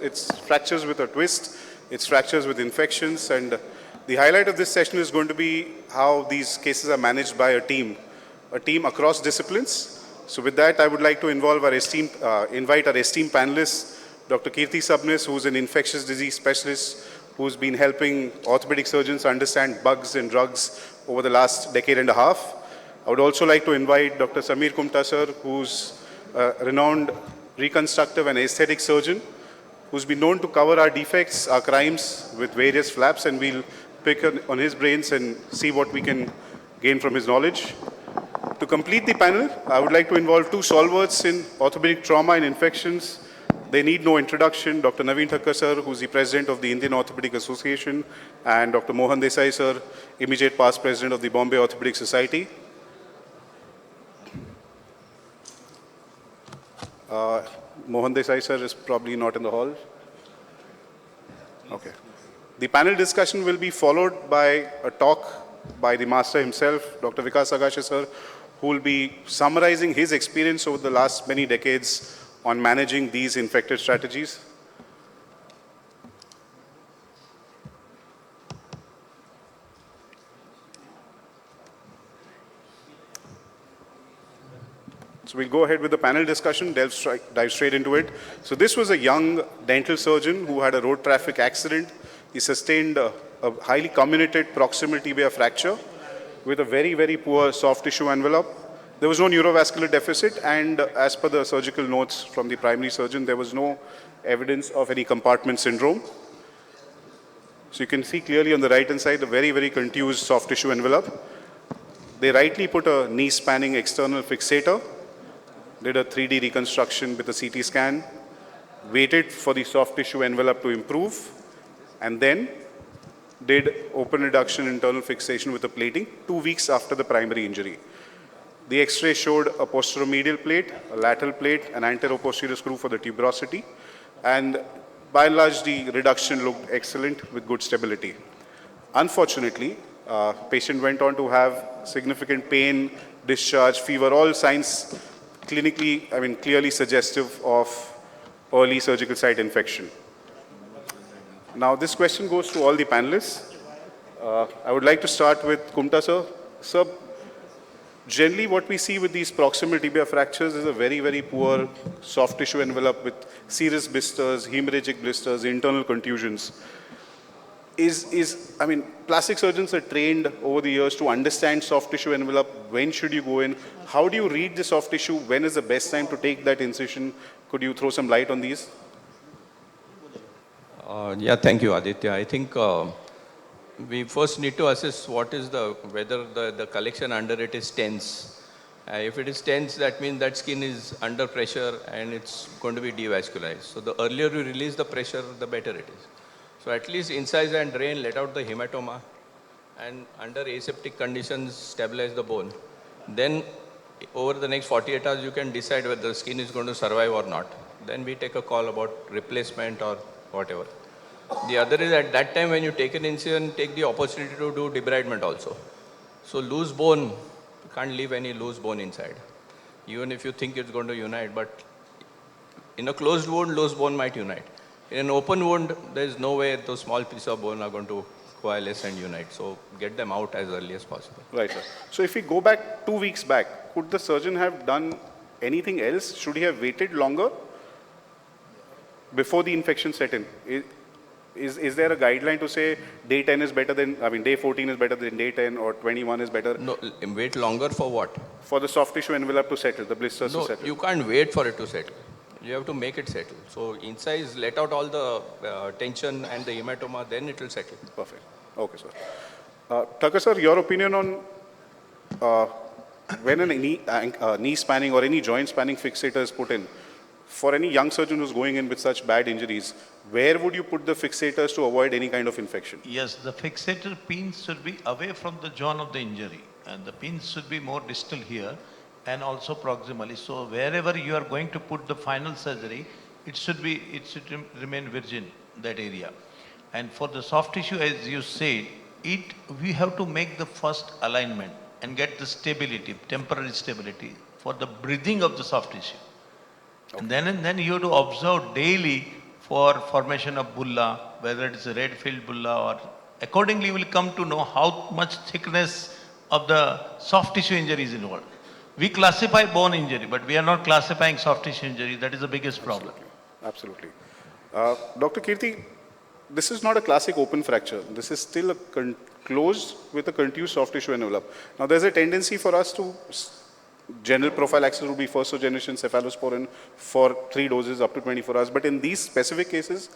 It's fractures with a twist, it's fractures with infections, and the highlight of this session is going to be how these cases are managed by a team across disciplines. So with that, I would like to invite our esteemed panelists, Dr. Kirti Sabnis, who's an infectious disease specialist, who's been helping orthopedic surgeons understand bugs and drugs over the last decade and a half. I would also like to invite Dr. Sameer Kumta sir, who's a renowned reconstructive and aesthetic surgeon, who's been known to cover our defects, our crimes with various flaps, and we'll pick on his brains and see what we can gain from his knowledge. To complete the panel, I would like to involve two stalwarts in orthopedic trauma and infections. They need no introduction. Dr. Naveen Thakkar sir, who's the president of the Indian Orthopaedic Association, and Dr. Mohan Desai sir, immediate past president of the Bombay Orthopaedic Society. Mohan Desai sir is probably not in the hall. Okay. The panel discussion will be followed by a talk by the master himself, Dr. Vikas Agashe sir, who will be summarizing his experience over the last many decades on managing these infected strategies. So we'll go ahead with the panel discussion, dive straight into it. So this was a young dental surgeon who had a road traffic accident. He sustained a highly comminuted proximal tibia fracture with a very, very poor soft tissue envelope. There was no neurovascular deficit, and as per the surgical notes from the primary surgeon, there was no evidence of any compartment syndrome. So you can see clearly on the right-hand side a very, very contused soft tissue envelope. They rightly put a knee-spanning external fixator, did a 3D reconstruction with a CT scan, waited for the soft tissue envelope to improve, and then did open reduction internal fixation with a plating 2 weeks after the primary injury. The X-ray showed a posteromedial plate, a lateral plate, an anteroposterior screw for the tuberosity, and by and large the reduction looked excellent with good stability. Unfortunately, patient went on to have significant pain, discharge, fever, all signs clinically, clearly suggestive of early surgical site infection. Now, this question goes to all the panelists. I would like to start with Kumta sir. Sir, generally what we see with these proximal tibia fractures is a very, very poor soft tissue envelope with serous blisters, hemorrhagic blisters, internal contusions. Plastic surgeons are trained over the years to understand soft tissue envelope. When should you go in? How do you read the soft tissue? When is the best time to take that incision? Could you throw some light on these? Yeah, thank you, Aditya. I think we first need to assess whether the collection under it is tense. If it is tense, that means that skin is under pressure and it's going to be devascularized. So the earlier you release the pressure, the better it is. So at least incise and drain, let out the hematoma, and under aseptic conditions, stabilize the bone. Then over the next 48 hours, you can decide whether the skin is going to survive or not. Then we take a call about replacement or whatever. The other is at that time when you take an incision, take the opportunity to do debridement also. So loose bone, you can't leave any loose bone inside, even if you think it's going to unite. But in a closed wound, loose bone might unite. In an open wound, there is no way those small pieces of bone are going to coalesce and unite. So get them out as early as possible. Right, sir. So if we go back 2 weeks back, could the surgeon have done anything else? Should he have waited longer before the infection set in? Is there a guideline to say day 10 is better than, day 14 is better than day 10 or 21 is better? No, wait longer for what? For the soft tissue envelope to settle, the blisters to settle. No, you can't wait for it to settle. You have to make it settle. So incise, let out all the tension and the hematoma, then it will settle. Perfect. Okay, sir. Thakkar sir, your opinion on when a knee spanning or any joint spanning fixator is put in, for any young surgeon who's going in with such bad injuries, where would you put the fixators to avoid any kind of infection? Yes, the fixator pins should be away from the zone of the injury, and the pins should be more distal here and also proximally. So wherever you are going to put the final surgery, it should remain virgin, that area. And for the soft tissue, as you said, we have to make the first alignment. and get the stability, temporary stability for the breathing of the soft tissue. And then you have to observe daily for formation of bulla, whether it is a red field bulla, or accordingly you will come to know how much thickness of the soft tissue injury is involved. We classify bone injury, but we are not classifying soft tissue injury. That is the biggest problem. Absolutely. Dr. Kirti, this is not a classic open fracture. This is still a closed with a contused soft tissue envelope. Now, there's a tendency for us to, general prophylaxis would be first generation cephalosporin for 3 doses up to 24 hours. But in these specific cases,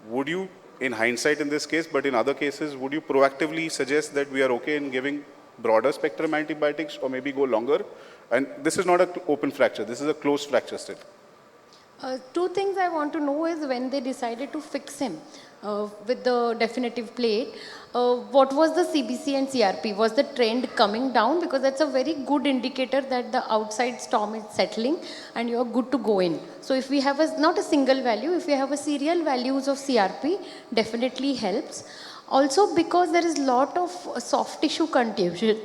would you, in hindsight in this case, but in other cases, would you proactively suggest that we are okay in giving broader spectrum antibiotics or maybe go longer? And this is not an open fracture. This is a closed fracture still. 2 things I want to know is when they decided to fix him with the definitive plate, what was the CBC and CRP? Was the trend coming down? Because that's a very good indicator that the outside storm is settling and you're good to go in. So if we have not a single value, if we have a serial values of CRP, definitely helps. Also because there is lot of soft tissue contusion,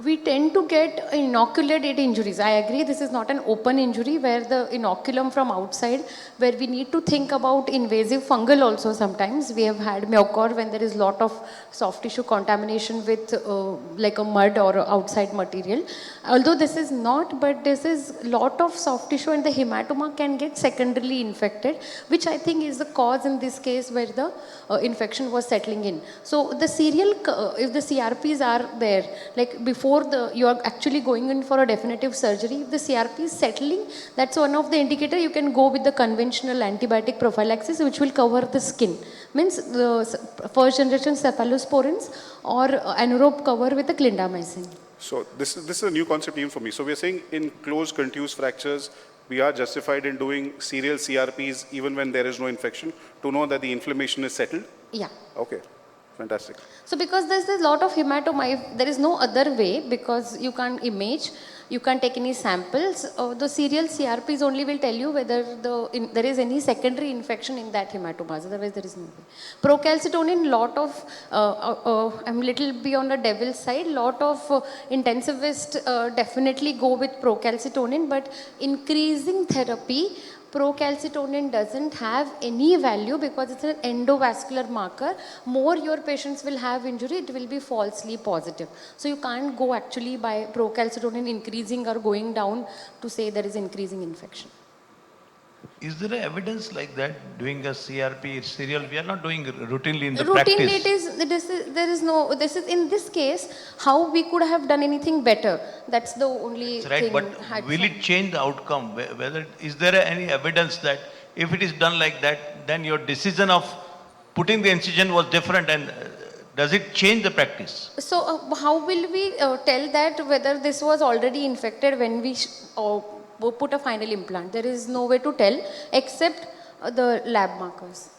we tend to get inoculated injuries. I agree this is not an open injury where the inoculum from outside, where we need to think about invasive fungal also sometimes. We have had myocor when there is lot of soft tissue contamination with like a mud or outside material. Although this is not, but this is lot of soft tissue and the hematoma can get secondarily infected, which I think is the cause in this case where the infection was settling in. So the serial, if the CRPs are there, like before you are actually going in for a definitive surgery, if the CRP is settling, that's one of the indicator you can go with the conventional antibiotic prophylaxis which will cover the skin. Means the first generation cephalosporins or anaerobe cover with the clindamycin. So this is a new concept even for me. So we are saying in closed contused fractures, we are justified in doing serial CRPs even when there is no infection to know that the inflammation is settled? Yeah. Okay, fantastic. So because there's a lot of hematoma, if there is no other way, because you can't image, you can't take any samples, the serial CRPs only will tell you whether there is any secondary infection in that hematomas, otherwise there is no way. Procalcitonin, lot of, I'm little beyond the devil's side, lot of intensivists definitely go with procalcitonin, but increasing therapy, procalcitonin doesn't have any value because it's an endovascular marker. More your patients will have injury, it will be falsely positive. So you can't go actually by procalcitonin increasing or going down to say there is increasing infection. Is there evidence like that doing a CRP serial? We are not doing routinely in the Routinely practice. this is in this case, how we could have done anything better. That's the only That's right, thing. but will it change the outcome? Whether is there any evidence that if it is done like that, then your decision of putting the incision was different, and does it change the practice? So how will we tell that whether this was already infected when we put a final implant? There is no way to tell except the lab markers.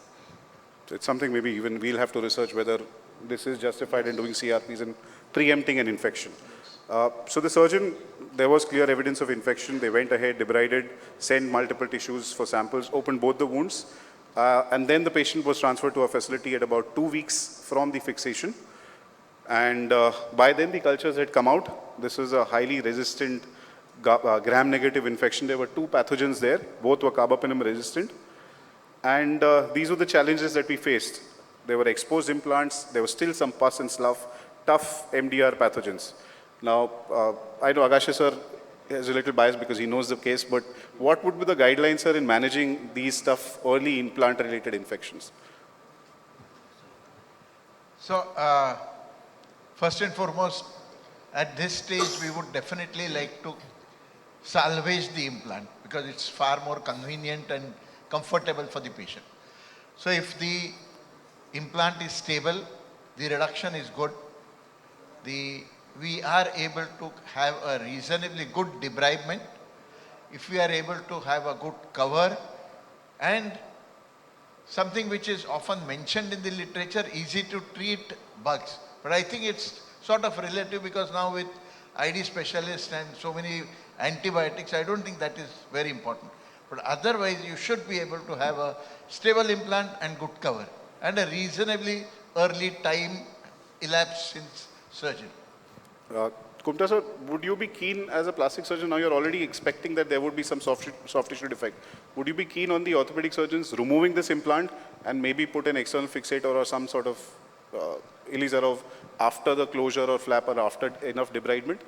So it's something maybe even we'll have to research whether this is justified in doing CRPs and preempting an infection. So the surgeon, there was clear evidence of infection. They went ahead, debrided, sent multiple tissues for samples, opened both the wounds, and then the patient was transferred to a facility at about 2 weeks from the fixation. And by then the cultures had come out. This was a highly resistant gram-negative infection. There were 2 pathogens there. Both were carbapenem resistant. And these were the challenges that we faced. There were exposed implants. There was still some pus and slough, tough MDR pathogens. Now, I know Agasha sir is a little biased because he knows the case, but what would be the guidelines, sir, in managing these tough early implant-related infections? So, first and foremost, at this stage, we would definitely like to salvage the implant because it's far more convenient and comfortable for the patient. So if the implant is stable, the reduction is good, we are able to have a reasonably good debridement, if we are able to have a good cover, and something which is often mentioned in the literature, easy to treat bugs. But I think it's sort of relative because now with ID specialists and so many antibiotics, I don't think that is very important. But otherwise, you should be able to have a stable implant and good cover and a reasonably early time elapsed since surgery. Kumta sir, would you be keen as a plastic surgeon, now you're already expecting that there would be some soft tissue defect. Would you be keen on the orthopedic surgeons removing this implant and maybe put an external fixator or some sort of Ilizarov after the closure or flap or after enough debridement?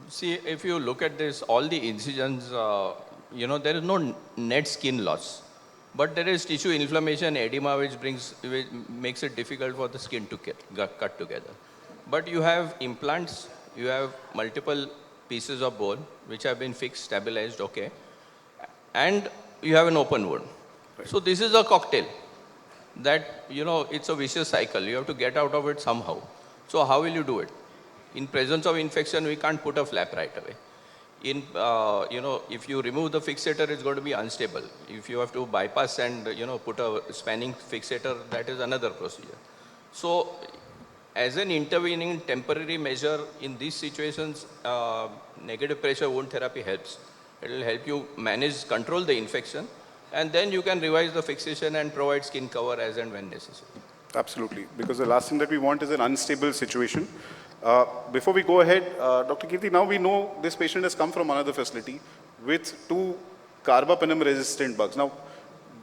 See, if you look at this, all the incisions, there is no net skin loss. But there is tissue inflammation, edema, which makes it difficult for the skin to cut together. But you have implants, you have multiple pieces of bone which have been fixed, stabilized, okay. And you have an open wound. Right. So this is a cocktail that, it's a vicious cycle. You have to get out of it somehow. So how will you do it? In presence of infection, we can't put a flap right away. If you remove the fixator, it's going to be unstable. If you have to bypass and, put a spanning fixator, that is another procedure. So as an intervening temporary measure in these situations, negative pressure wound therapy helps. It will help you control the infection, and then you can revise the fixation and provide skin cover as and when necessary. Absolutely, because the last thing that we want is an unstable situation. Before we go ahead, Dr. Kirti, now we know this patient has come from another facility with 2 carbapenem resistant bugs. Now,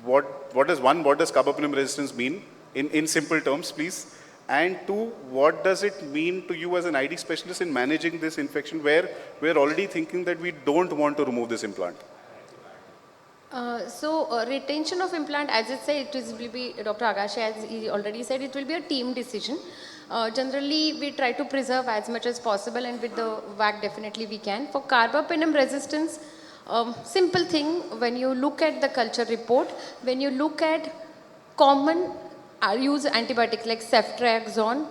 what does carbapenem resistance mean in simple terms, please? And 2, what does it mean to you as an ID specialist in managing this infection where we're already thinking that we don't want to remove this implant? Retention of implant, as I say, will be, Dr. Agashi, as he already said, it will be a team decision. Generally, we try to preserve as much as possible, and with the WAC, definitely we can. For carbapenem resistance, simple thing, when you look at the culture report, when you look at common use antibiotics like ceftriaxone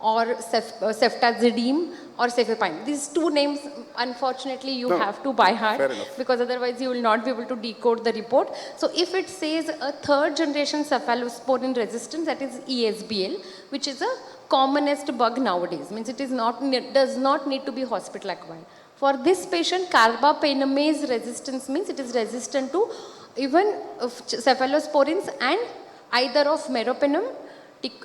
or ceftazidime or cefepime. These 2 names, unfortunately, you have to by heart, because otherwise you will not be able to decode the report. So if it says a 3rd generation cephalosporin resistance, that is ESBL, which is a commonest bug nowadays, means it is does not need to be hospital acquired. For this patient, carbapenemase resistance means it is resistant to even cephalosporins and either of meropenem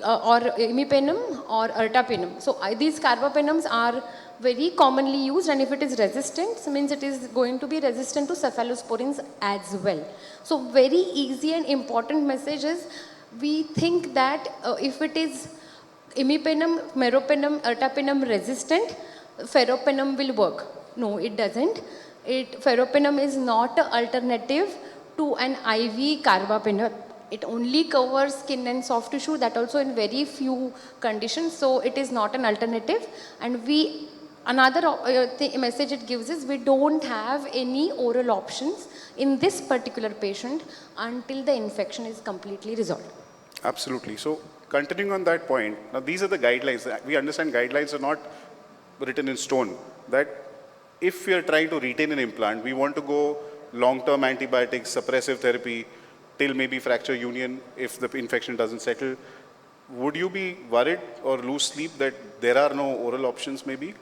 or imipenem or ertapenem. So these carbapenems are very commonly used, and if it is resistant, means it is going to be resistant to cephalosporins as well. So very easy and important message is, we think that if it is imipenem, meropenem, ertapenem resistant, ferropenem will work. No, it doesn't. Ferropenem is not an alternative to an IV carbapenem. It only covers skin and soft tissue, that also in very few conditions. So it is not an alternative. And another message it gives is, we don't have any oral options in this particular patient until the infection is completely resolved. Absolutely. So continuing on that point, now these are the guidelines. We understand guidelines are not written in stone, that if we are trying to retain an implant, we want to go long-term antibiotics, suppressive therapy, till maybe fracture union if the infection doesn't settle. Would you be worried or lose sleep that there are no oral options maybe?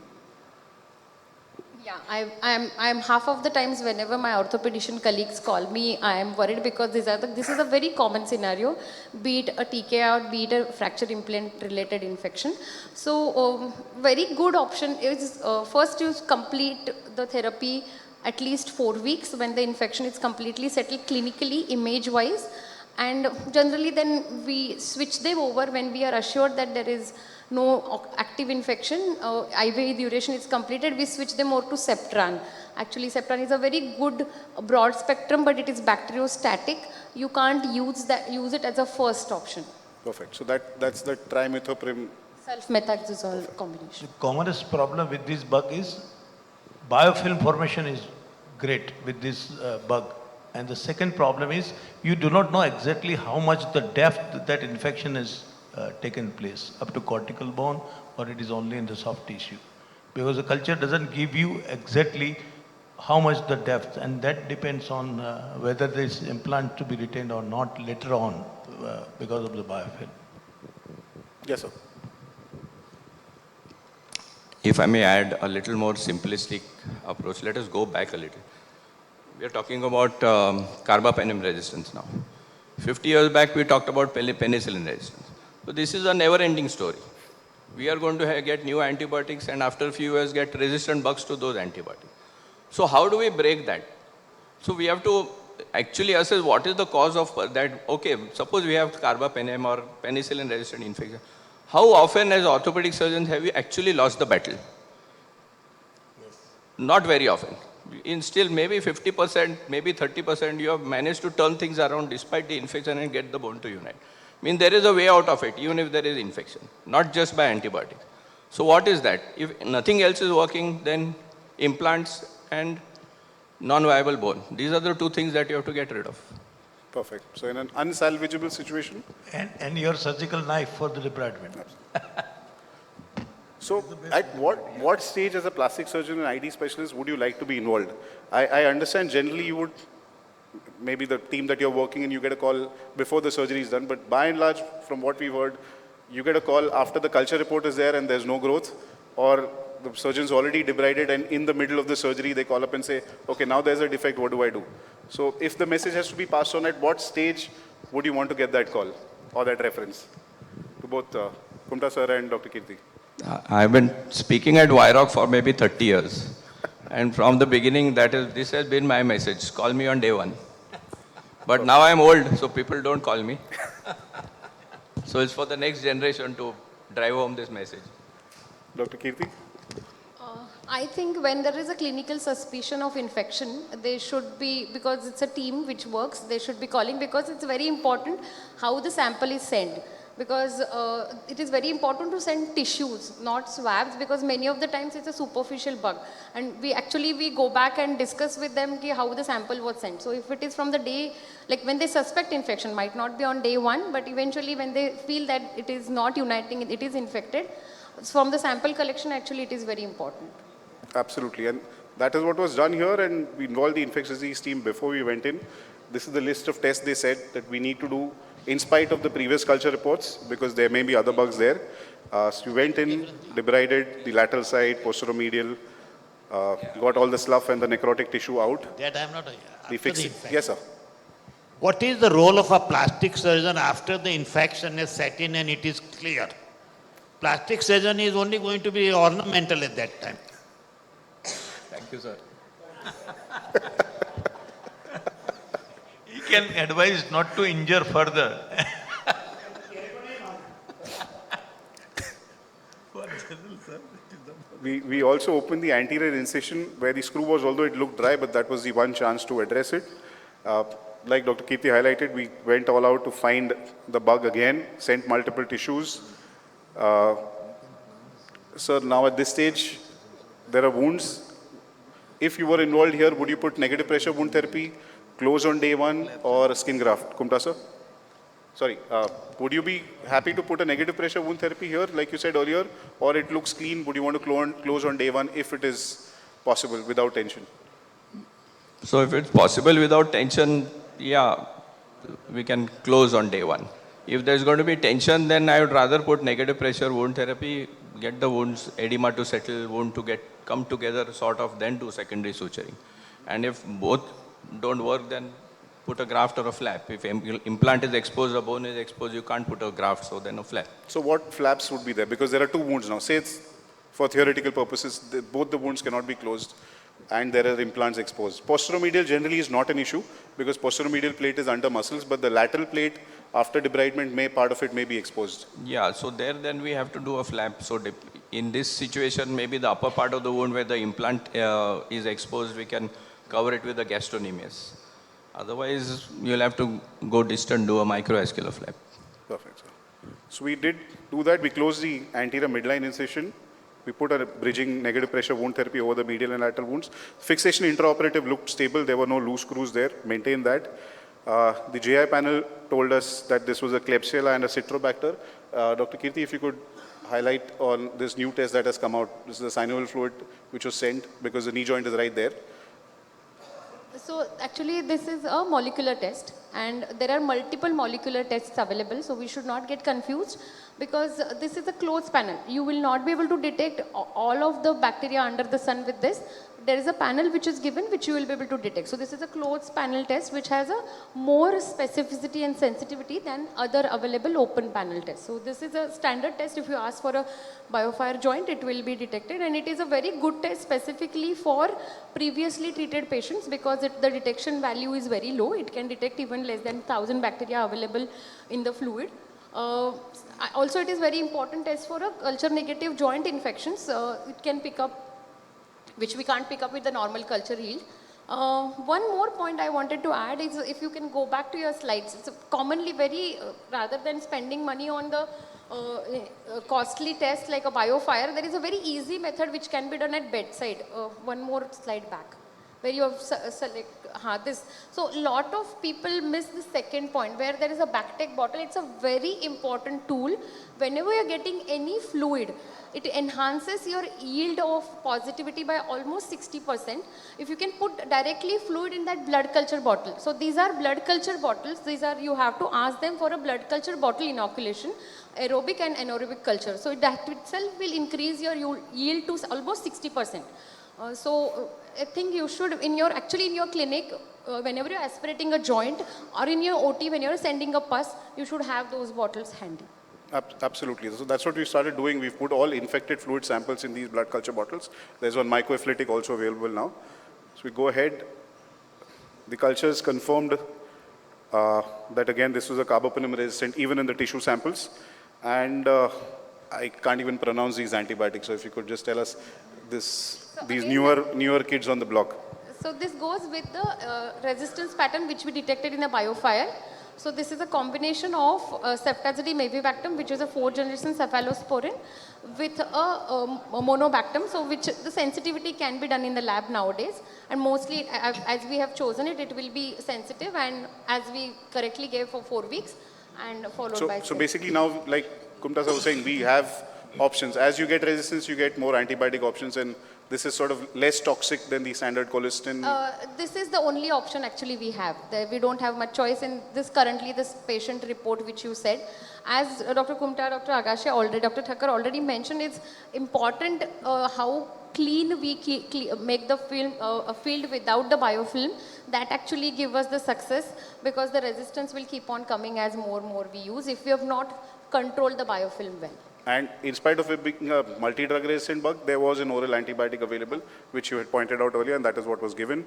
Yeah, I am half of the times whenever my orthopedician colleagues call me, I am worried, because this is a very common scenario, be it a TKI or be it a fracture implant related infection. So very good option is first you complete the therapy at least 4 weeks when the infection is completely settled clinically, image wise, and generally then we switch them over when we are assured that there is no active infection, IV duration is completed, we switch them over to Septran. Actually, Septran is a very good broad spectrum, but it is bacteriostatic. You can't use it as a first option. Perfect. So that's the trimethoprim. Sulfamethoxazole combination. The commonest problem with this bug is biofilm formation is great with this bug. And the second problem is, you do not know exactly how much the depth that infection is taken place, up to cortical bone, or it is only in the soft tissue. Because the culture doesn't give you exactly how much the depth, and that depends on whether this implant to be retained or not later on because of the biofilm. Yes, sir. If I may add a little more simplistic approach, let us go back a little. We are talking about carbapenem resistance now. 50 years back, we talked about penicillin resistance. So this is a never-ending story. We are going to get new antibiotics and after a few years get resistant bugs to those antibiotics. So how do we break that? So we have to actually assess what is the cause of that. Okay, suppose we have carbapenem or penicillin resistant infection. How often as orthopedic surgeons have you actually lost the battle? Not very often. In still maybe 50%, maybe 30%, you have managed to turn things around despite the infection and get the bone to unite. I mean, there is a way out of it, even if there is infection, not just by antibiotics. So what is that? If nothing else is working, then implants and non-viable bone. These are the two things that you have to get rid of. Perfect. So in an unsalvageable situation. And your surgical knife for the debridement. So at what stage as a plastic surgeon and ID specialist would you like to be involved? I understand generally you would, maybe the team that you're working in, you get a call before the surgery is done, but by and large, from what we've heard, you get a call after the culture report is there and there's no growth, or the surgeon's already debrided and in the middle of the surgery they call up and say, okay, now there's a defect, what do I do? So if the message has to be passed on, at what stage would you want to get that call or that reference? To both Kumta sir and Dr. Kirti. I've been speaking at WIROC for maybe 30 years. And from the beginning, this has been my message. Call me on day one. But now I'm old, so people don't call me. So it's for the next generation to drive home this message. Dr. Kirti? I think when there is a clinical suspicion of infection, they should be, because it's a team which works, they should be calling, because it's very important how the sample is sent. Because it is very important to send tissues, not swabs, because many of the times it's a superficial bug. And we go back and discuss with them how the sample was sent. So if it is from the day, like when they suspect infection, might not be on day one, but eventually when they feel that it is not uniting, it is infected, from the sample collection actually it is very important. Absolutely, and that is what was done here, and we involved the infectious disease team before we went in. This is the list of tests they said that we need to do in spite of the previous culture reports, because there may be other bugs there. So we went in, debrided the lateral side, posteromedial, got all the slough and the necrotic tissue out. That I am not. We fixed it. Yes, sir. What is the role of a plastic surgeon after the infection is set in and it is clear? Plastic surgeon is only going to be ornamental at that time. Thank you, sir. He can advise not to injure further. We also opened the anterior incision where the screw was, although it looked dry, but that was the one chance to address it. Like Dr. Kirti highlighted, we went all out to find the bug again, sent multiple tissues. Sir, now at this stage, there are wounds. If you were involved here, would you put negative pressure wound therapy, close on day one, or skin graft? Kumta sir? Sorry, would you be happy to put a negative pressure wound therapy here, like you said earlier, or it looks clean, would you want to close on day one if it is possible without tension? So if it's possible without tension, yeah, we can close on day one. If there's going to be tension, then I would rather put negative pressure wound therapy, get the wounds, edema to settle, wound to come together, sort of, then do secondary suturing. And if both don't work, then put a graft or a flap. If implant is exposed or bone is exposed, you can't put a graft, so then a flap. So what flaps would be there? Because there are two wounds now. Say it's for theoretical purposes, both the wounds cannot be closed and there are implants exposed. Posteromedial generally is not an issue because posteromedial plate is under muscles, but the lateral plate after debridement, part of it may be exposed. Yeah, so there then we have to do a flap. So in this situation, maybe the upper part of the wound where the implant is exposed, we can cover it with a gastrocnemius. Otherwise, you'll have to go distant, do a microvascular flap. Perfect, sir. So we did do that. We closed the anterior midline incision. We put a bridging negative pressure wound therapy over the medial and lateral wounds. Fixation intraoperative looked stable. There were no loose screws there. Maintained that. The GI panel told us that this was a Klebsiella and a Citrobacter. Dr. Kirti, if you could highlight on this new test that has come out. This is the synovial fluid which was sent because the knee joint is right there. So actually this is a molecular test and there are multiple molecular tests available, so we should not get confused. because this is a closed panel. You will not be able to detect all of the bacteria under the sun with this. There is a panel which is given which you will be able to detect. So this is a closed panel test which has a more specificity and sensitivity than other available open panel tests. So this is a standard test. If you ask for a biofire joint, it will be detected, and it is a very good test specifically for previously treated patients because the detection value is very low. It can detect even less than 1000 bacteria available in the fluid. Also, it is very important test for a culture negative joint infections. It can pick up, which we can't pick up with the normal culture yield. One more point I wanted to add is if you can go back to your slides. It's commonly very, rather than spending money on the costly test like a biofire, there is a very easy method which can be done at bedside. One more slide back, where you have select this. So lot of people miss the second point where there is a bactec bottle. It's a very important tool. Whenever you're getting any fluid, it enhances your yield of positivity by almost 60%. If you can put directly fluid in that blood culture bottle. So these are blood culture bottles. You have to ask them for a blood culture bottle inoculation, aerobic and anaerobic culture. So that itself will increase your yield to almost 60%. I think you should, in your clinic, whenever you're aspirating a joint or in your OT, when you're sending a pus, you should have those bottles handy. Absolutely. So that's what we started doing. We've put all infected fluid samples in these blood culture bottles. There's one microathletic also available now. So we go ahead. The cultures confirmed that again this was a carbapenem resistant even in the tissue samples. And I can't even pronounce these antibiotics. So if you could just tell us these newer kids on the block. So this goes with the resistance pattern which we detected in a biofire. So this is a combination of ceftazidime avibactam, which is a 4th generation cephalosporin, with a monobactam, so which the sensitivity can be done in the lab nowadays. And mostly, as we have chosen it, it will be sensitive, and as we correctly gave for 4 weeks, and followed by. So basically now, like Kumta was saying, we have options. As you get resistance, you get more antibiotic options, and this is sort of less toxic than the standard colistin. This is the only option actually we have. We don't have much choice in this currently, this patient report which you said. As Dr. Kumta, Dr. Agashe already, Dr. Thakkar already mentioned, it's important how clean we make the film, a field without the biofilm. That actually give us the success, because the resistance will keep on coming as more and more we use if we have not controlled the biofilm well. And in spite of it being a multi-drug resistant bug, there was an oral antibiotic available, which you had pointed out earlier, and that is what was given.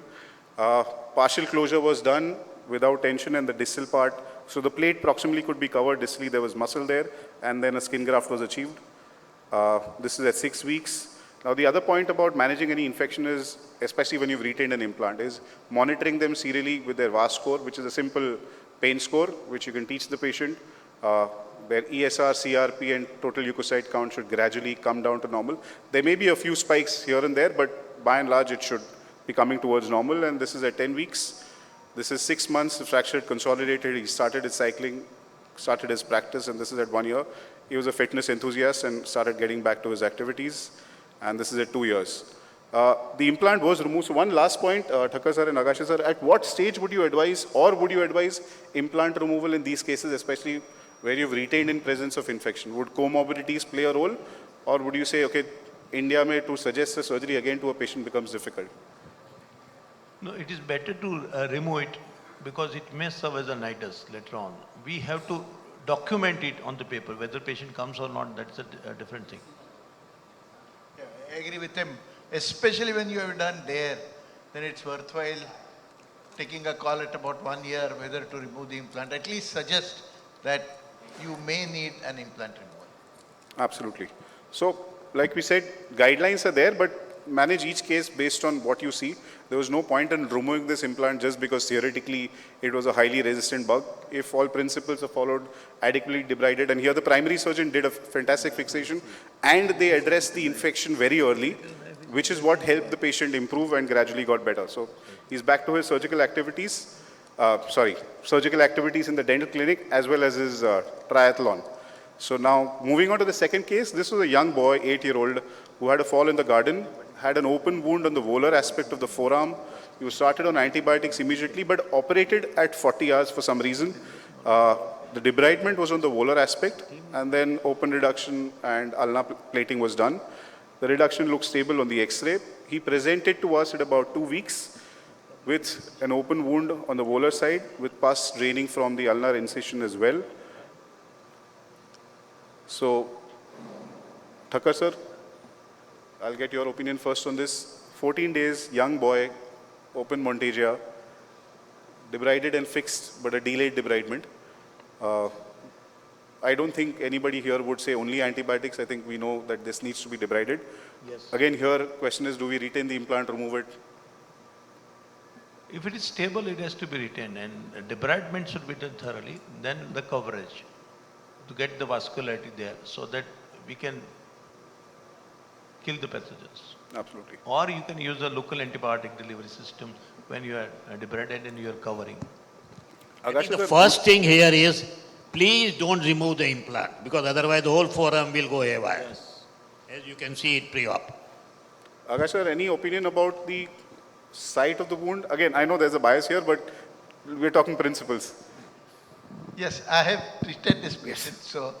Partial closure was done without tension in the distal part. So the plate proximally could be covered distally. There was muscle there, and then a skin graft was achieved. This is at 6 weeks. Now, the other point about managing any infection is, especially when you've retained an implant, is monitoring them serially with their VAS score, which is a simple pain score, which you can teach the patient. Their ESR, CRP, and total leukocyte count should gradually come down to normal. There may be a few spikes here and there, but by and large, it should be coming towards normal. And this is at 10 weeks. This is 6 months, fractured, consolidated. He started his cycling, started his practice, and this is at 1 year. He was a fitness enthusiast and started getting back to his activities. And this is at 2 years. The implant was removed. So one last point, Thakkar sir and Agashe sir, at what stage would you advise, or would you advise implant removal in these cases, especially where you've retained in presence of infection? Would comorbidities play a role, or would you say, okay, India may to suggest a surgery again to a patient becomes difficult? No, it is better to remove it, because it may serve as a nidus later on. We have to document it on the paper. Whether patient comes or not, that's a different thing. Yeah, I agree with him. Especially when you have done there, then it's worthwhile taking a call at about 1 year whether to remove the implant. At least suggest that you may need an implant removal. Absolutely. So, like we said, guidelines are there, but manage each case based on what you see. There was no point in removing this implant just because theoretically it was a highly resistant bug. If all principles are followed, adequately debrided, and here the primary surgeon did a fantastic fixation, and they addressed the infection very early, which is what helped the patient improve and gradually got better. So, he's back to his surgical activities. Surgical activities in the dental clinic as well as his triathlon. So now, moving on to the second case, this was a young boy, 8-year-old, who had a fall in the garden, had an open wound on the volar aspect of the forearm. He was started on antibiotics immediately, but operated at 40 hours for some reason. The debridement was on the volar aspect, and then open reduction and ulnar plating was done. The reduction looked stable on the X-ray. He presented to us at about 2 weeks with an open wound on the volar side with pus draining from the ulnar incision as well. So, Thakkar sir, I'll get your opinion first on this. 14 days, young boy, open Montegia, debrided and fixed, but a delayed debridement. I don't think anybody here would say only antibiotics. I think we know that this needs to be debrided. Yes. Again, here, question is, do we retain the implant, remove it? If it is stable, it has to be retained, and debridement should be done thoroughly, then the coverage to get the vascularity there so that we can kill the pathogens. Absolutely. Or you can use a local antibiotic delivery system when you are debrided and you are covering. I Akash, think the sir, first thing here is, please don't remove the implant, because otherwise the whole forearm will go haywire. Yes. As you can see it pre-op. Akash sir, any opinion about the site of the wound? Again, I know there's a bias here, but we're talking principles. Yes, I have treated this patient. So,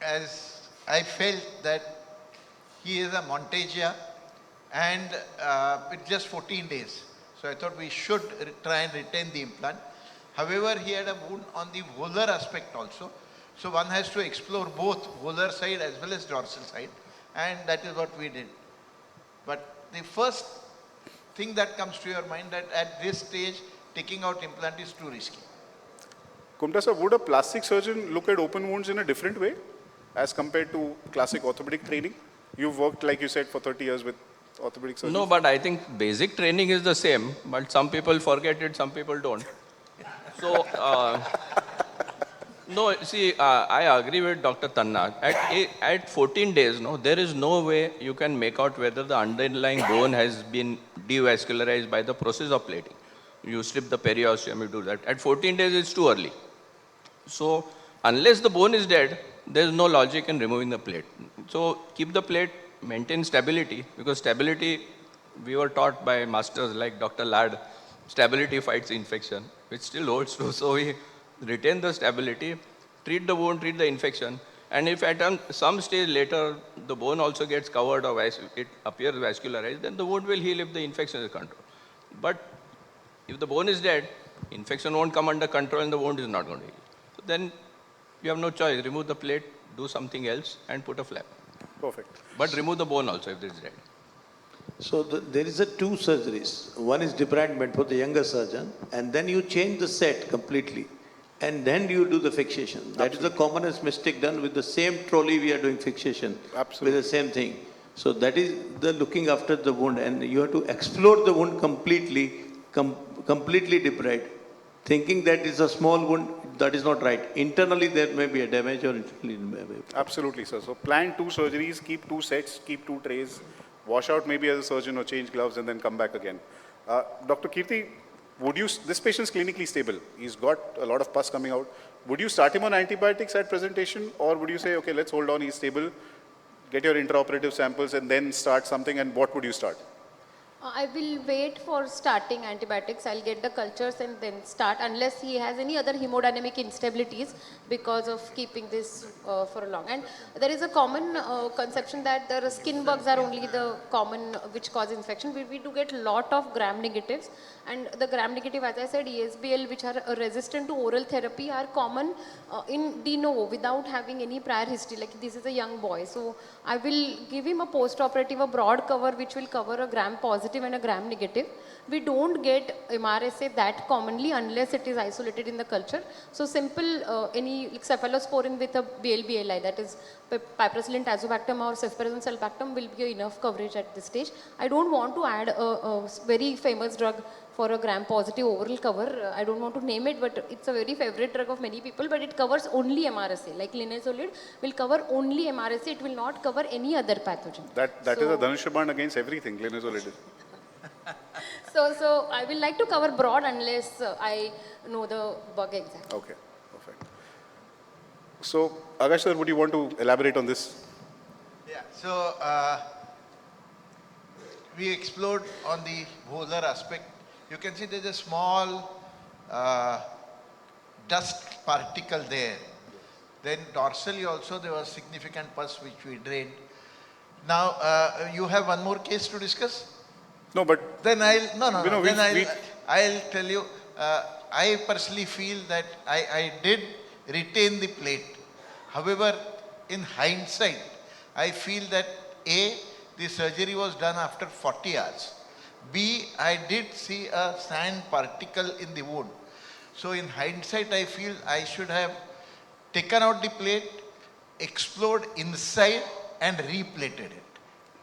as I felt that he is a Montegia and it's just 14 days. So I thought we should try and retain the implant. However, he had a wound on the volar aspect also. So one has to explore both volar side as well as dorsal side. And that is what we did. But the first thing that comes to your mind that at this stage, taking out implant is too risky. Kumta sir, would a plastic surgeon look at open wounds in a different way as compared to classic orthopedic training? You've worked, like you said, for 30 years with orthopedic surgeons. No, but I think basic training is the same, but some people forget it, some people don't. So, no, see, I agree with Dr. Tanna. At 14 days, no, there is no way you can make out whether the underlying bone has been devascularized by the process of plating. You slip the periosteum, you do that. At 14 days, it's too early. So, unless the bone is dead, there's no logic in removing the plate. So, keep the plate, maintain stability, because stability, we were taught by masters like Dr. Lad, stability fights infection, which still holds true. So, we retain the stability, treat the wound, treat the infection, and if at some stage later the bone also gets covered or it appears vascularized, then the wound will heal if the infection is controlled. But if the bone is dead, infection won't come under control and the wound is not going to heal. So then you have no choice. Remove the plate, do something else, and put a flap. Perfect. But remove the bone also if it is dead. So there is a two surgeries. One is debridement for the younger surgeon, and then you change the set completely, and then you do the fixation. That is the commonest mistake done with the same trolley. We are doing fixation Absolutely. with the same thing. So that is the looking after the wound, and you have to explore the wound completely, completely debride. Thinking that it's a small wound, that is not right. Internally there may be a damage or internally there may be. Absolutely, sir. So plan 2 surgeries, keep 2 sets, keep 2 trays, wash out maybe as a surgeon or change gloves and then come back again. Dr. Kirti, this patient's clinically stable. He's got a lot of pus coming out. Would you start him on antibiotics at presentation, or would you say, okay, let's hold on, he's stable, get your intraoperative samples and then start something, and what would you start? I will wait for starting antibiotics. I'll get the cultures and then start, unless he has any other hemodynamic instabilities because of keeping this for long. And there is a common conception that the skin bugs are only the common which cause infection. We do get a lot of gram negatives, and the gram negative, as I said, ESBL, which are resistant to oral therapy, are common in de novo without having any prior history. Like this is a young boy, so I will give him a post-operative, a broad cover which will cover a gram positive and a gram negative. We don't get MRSA that commonly unless it is isolated in the culture. So simple any like cephalosporin with a BLBLI, that is piperacillin tazobactam or cephalosporin sulbactam, will be enough coverage at this stage. I don't want to add a very famous drug for a gram positive oral cover. I don't want to name it, but it's a very favorite drug of many people, but it covers only MRSA. Like linezolid will cover only MRSA, it will not cover any other pathogen. That is a Dhanushyaban against everything, linezolid. So I will like to cover broad unless I know the bug exactly. Okay, perfect. So, Akash sir, would you want to elaborate on this? Yeah, so we explored on the volar aspect. You can see there's a small dust particle there. Then dorsally also there was significant pus which we drained. Now, you have one more case to discuss? No, but Then we- I'll tell you, I personally feel that I did retain the plate. However, in hindsight, I feel that A, the surgery was done after 40 hours. B, I did see a sand particle in the wound. So in hindsight, I feel I should have taken out the plate, explored inside and replated it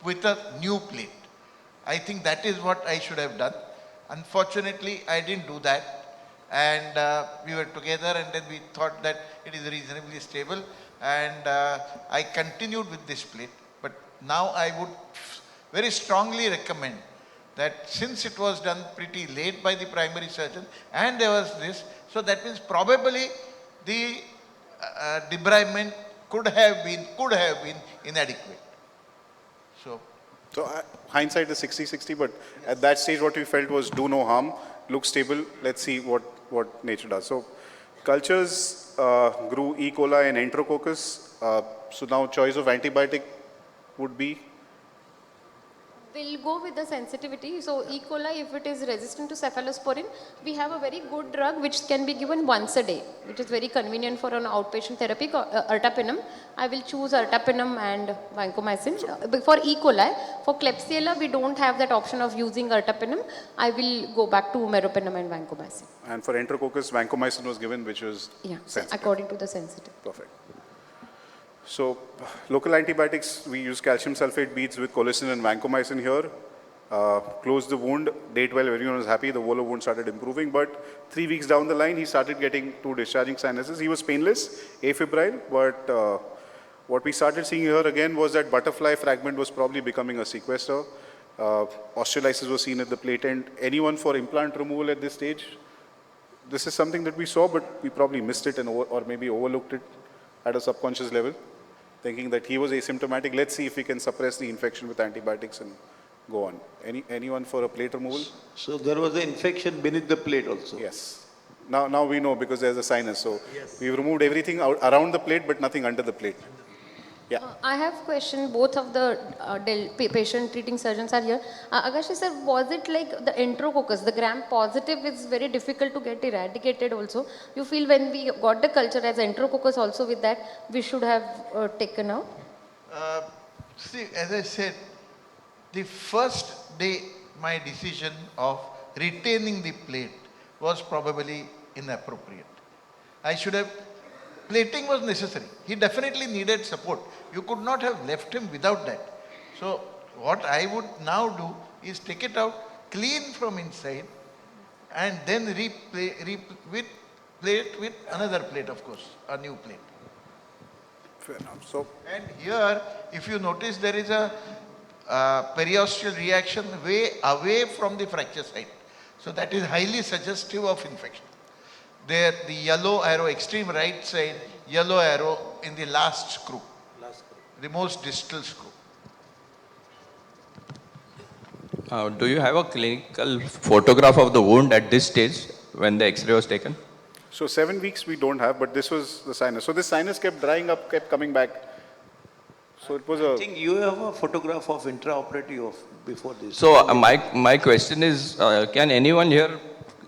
with a new plate. I think that is what I should have done. Unfortunately, I didn't do that. And we were together and then we thought that it is reasonably stable. And I continued with this plate. But now I would very strongly recommend that since it was done pretty late by the primary surgeon and there was this, so that means probably the debridement could have been inadequate. So hindsight is 60-60, but at that stage what we felt was do no harm, look stable, let's see what nature does. So cultures grew E. coli and enterococcus. So now choice of antibiotic would be? We'll go with the sensitivity. So E. coli, if it is resistant to cephalosporin, we have a very good drug which can be given once a day, which is very convenient for an outpatient therapy, ertapenem. I will choose ertapenem and vancomycin. For E. coli, for Klebsiella, we don't have that option of using ertapenem. I will go back to meropenem and vancomycin. And for enterococcus, vancomycin was given, which was sensitive. According to the sensitive. Perfect. So local antibiotics, we use calcium sulfate beads with colicin and vancomycin here. Closed the wound. Day 12, everyone was happy. The volar wound started improving. But 3 weeks down the line, he started getting 2 discharging sinuses. He was painless, afebrile. But what we started seeing here again was that butterfly fragment was probably becoming a sequester. Osteolysis was seen at the plate end. Anyone for implant removal at this stage? This is something that we saw, but we probably missed it or maybe overlooked it at a subconscious level, thinking that he was asymptomatic. Let's see if we can suppress the infection with antibiotics and go on. Anyone for a plate removal? So there was an infection beneath the plate also? Yes. Now we know because there's a sinus. So we've removed everything around the plate, but nothing under the plate. Yeah. I have question. Both of the patient treating surgeons are here. Agashi sir, was it like the enterococcus, the gram positive is very difficult to get eradicated also? You feel when we got the culture as enterococcus also with that, we should have taken out? See, as I said, the first day my decision of retaining the plate was probably inappropriate. I should have, plating was necessary. He definitely needed support. You could not have left him without that. So what I would now do is take it out, clean from inside and then replate with another plate, of course, a new plate. Fair enough. So, And here, if you notice, there is a periosteal reaction way away from the fracture site. So that is highly suggestive of infection. There, the yellow arrow, extreme right side, yellow arrow in the last screw, the most distal screw. Do you have a clinical photograph of the wound at this stage when the X-ray was taken? so 7 weeks we don't have, but this was the sinus. So this sinus kept drying up, kept coming back. So it was I think you have a photograph of intraoperative of before this. So my question is, can anyone here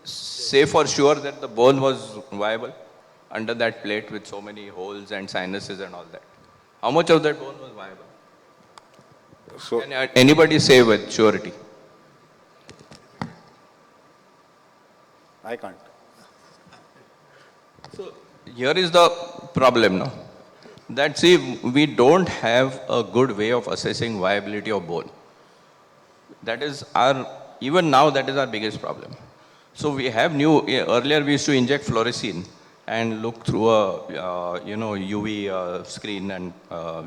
say for sure that the bone was viable under that plate with so many holes and sinuses and all that? How much of that bone was viable? So Can anybody say with surety? I can't. So here is the problem, no? That see, we don't have a good way of assessing viability of bone. That is even now that is our biggest problem. So we have earlier we used to inject fluorescein and look through a, UV screen and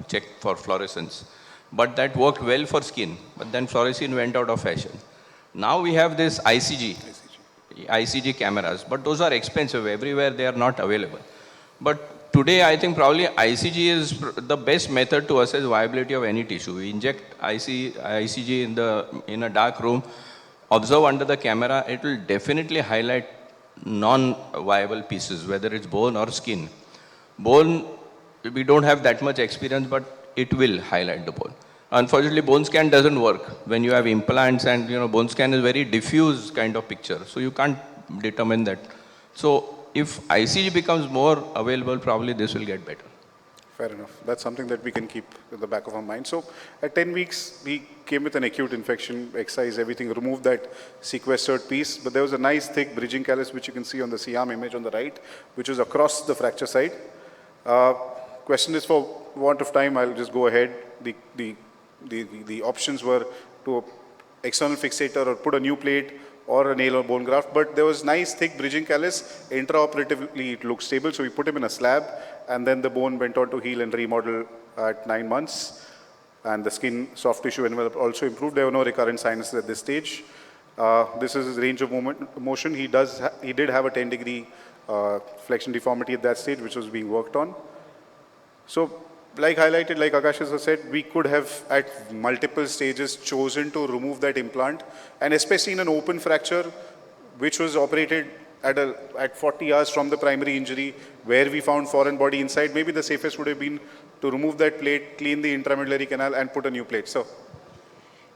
check for fluorescence. But that worked well for skin, but then fluorescein went out of fashion. Now we have this ICG cameras, but those are expensive. Everywhere they are not available. But today I think probably ICG is the best method to assess viability of any tissue. We inject ICG in a dark room, observe under the camera, it will definitely highlight non-viable pieces, whether it's bone or skin. Bone, we don't have that much experience, but it will highlight the bone. Unfortunately, bone scan doesn't work when you have implants, and bone scan is very diffuse kind of picture, so you can't determine that. So if ICG becomes more available, probably this will get better. Fair enough. That's something that we can keep in the back of our mind. So at 10 weeks, we came with an acute infection, excised everything, removed that sequestered piece, but there was a nice thick bridging callus, which you can see on the C-arm image on the right, which is across the fracture side. Question is, for want of time, I'll just go ahead. The options were to external fixator or put a new plate or a nail or bone graft, but there was nice thick bridging callus. Intraoperatively, it looked stable, so we put him in a slab, and then the bone went on to heal and remodel at 9 months, and the skin, soft tissue envelope also improved. There were no recurrent sinuses at this stage. This is his range of motion. He did have a 10-degree flexion deformity at that stage, which was being worked on. So, like highlighted, like Akash has said, we could have at multiple stages chosen to remove that implant, and especially in an open fracture, which was operated at 40 hours from the primary injury, where we found foreign body inside, maybe the safest would have been to remove that plate, clean the intramedullary canal, and put a new plate. So,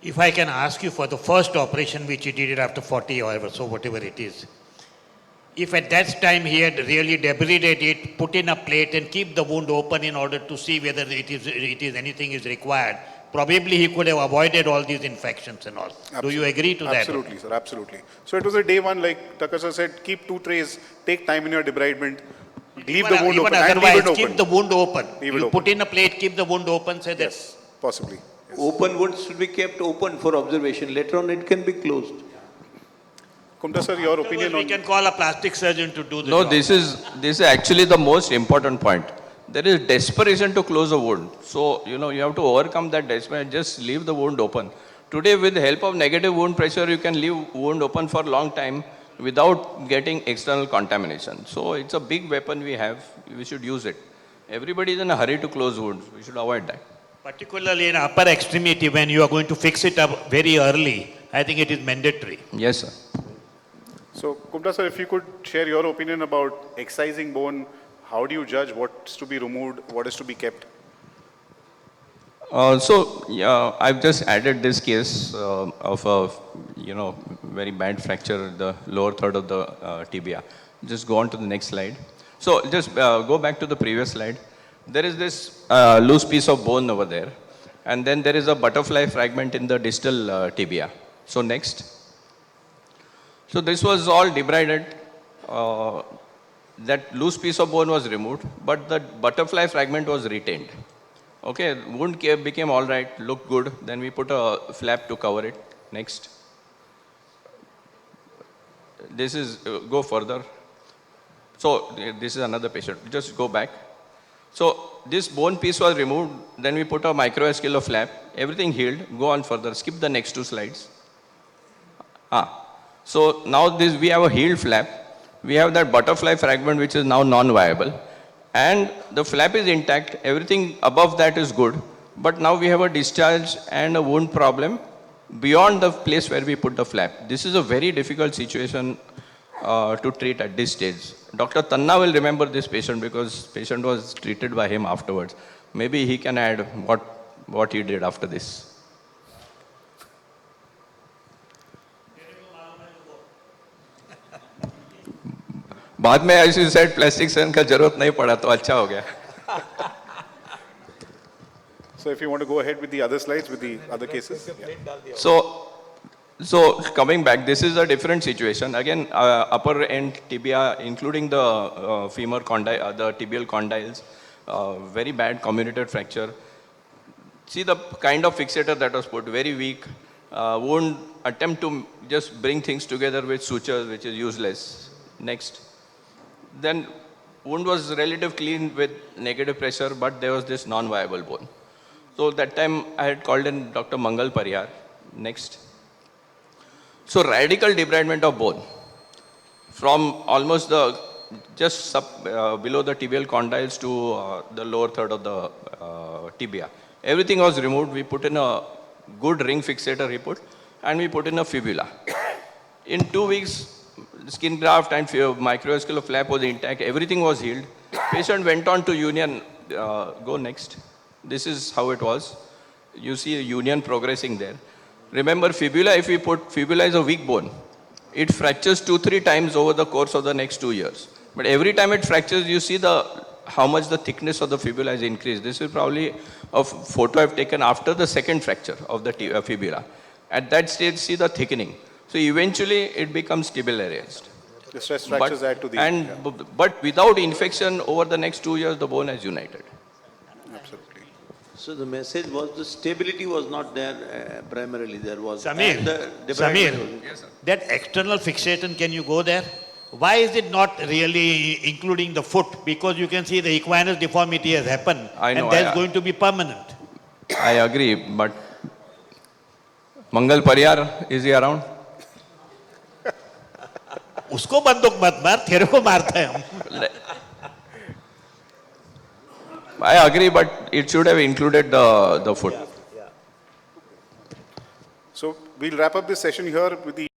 if I can ask you, for the first operation which he did it after 40 hours, so whatever it is, if at that time he had really debrided it, put in a plate and keep the wound open in order to see whether anything is required, probably he could have avoided all these infections and all. absolutely. Do you agree to that? Absolutely, sir, absolutely. So it was a day one, like Takasha said, keep 2 trays, take time in your debridement, leave the wound open, and leave it open. Keep the wound open. Leave it You open. put in a plate, keep the wound open, say that. Yes, possibly. Yes. Open wounds should be kept open for observation. Later on, it can be closed. Kumta sir, your opinion We on... can call a plastic surgeon to do the No, job. this is actually the most important point. There is desperation to close a wound. So, you have to overcome that desperation, just leave the wound open. Today, with the help of negative wound pressure, you can leave wound open for a long time without getting external contamination. So, it's a big weapon we have. We should use it. Everybody is in a hurry to close wounds. We should avoid that. Particularly in upper extremity, when you are going to fix it up very early, I think it is mandatory. Yes, sir. So, Kumta sir, if you could share your opinion about excising bone, how do you judge what's to be removed, what is to be kept? I've just added this case of a, very bad fracture, the lower third of the tibia. Just go on to the next slide. So just go back to the previous slide. There is this loose piece of bone over there, and then there is a butterfly fragment in the distal tibia. So next. So this was all debrided. That loose piece of bone was removed, but the butterfly fragment was retained. Okay, wound became all right, looked good. Then we put a flap to cover it. Next. This is, go further. So this is another patient. Just go back. So this bone piece was removed. Then we put a microvascular flap. Everything healed. Go on further. Skip the next 2 slides. So now we have a healed flap. We have that butterfly fragment which is now non-viable. And the flap is intact. Everything above that is good. But now we have a discharge and a wound problem beyond the place where we put the flap. This is a very difficult situation to treat at this stage. Dr. Tanna will remember this patient because patient was treated by him afterwards. Maybe he can add what he did after this. बाद में as you said plastic surgeon का जरूरत नहीं पड़ा तो अच्छा हो गया. So if you want to go ahead with the other slides, with the other cases. Yeah. So coming back, this is a different situation. Again, upper end tibia, including the femur condyle, the tibial condyles, very bad comminuted fracture. See the kind of fixator that was put, very weak. Won't attempt to just bring things together with sutures, which is useless. Next. Then wound was relatively clean with negative pressure, but there was this non-viable bone. So that time I had called in Dr. Mangal Pariyar. Next. So radical debridement of bone from almost just below the tibial condyles to the lower third of the tibia. Everything was removed. We put in a good ring fixator, he put, and we put in a fibula. In 2 weeks, skin graft and microvascular flap was intact. Everything was healed. Patient went on to union. Go next. This is how it was. You see a union progressing there. Remember fibula, if we put, fibula is a weak bone. It fractures 2-3 times over the course of the next 2 years. But every time it fractures, you see how much the thickness of the fibula has increased. This is probably a photo I've taken after the second fracture of the fibula. At that stage, see the thickening. So eventually, it becomes tubularized. The stress fractures add to the... But without infection, over the next 2 years, the bone has united. Absolutely. So the message was the stability was not there primarily. There was Samir, and the debridement Samir, that external fixation, can you go there? Why is it not really including the foot? Because you can see the equinus deformity has happened, I know, and that's going to be permanent. I agree, but Mangal Pariyar, is he around? उसको बंदूक मत मार, तेरे को मारते हैं हम. I agree, but it should have included the foot. So we'll wrap up this session here with the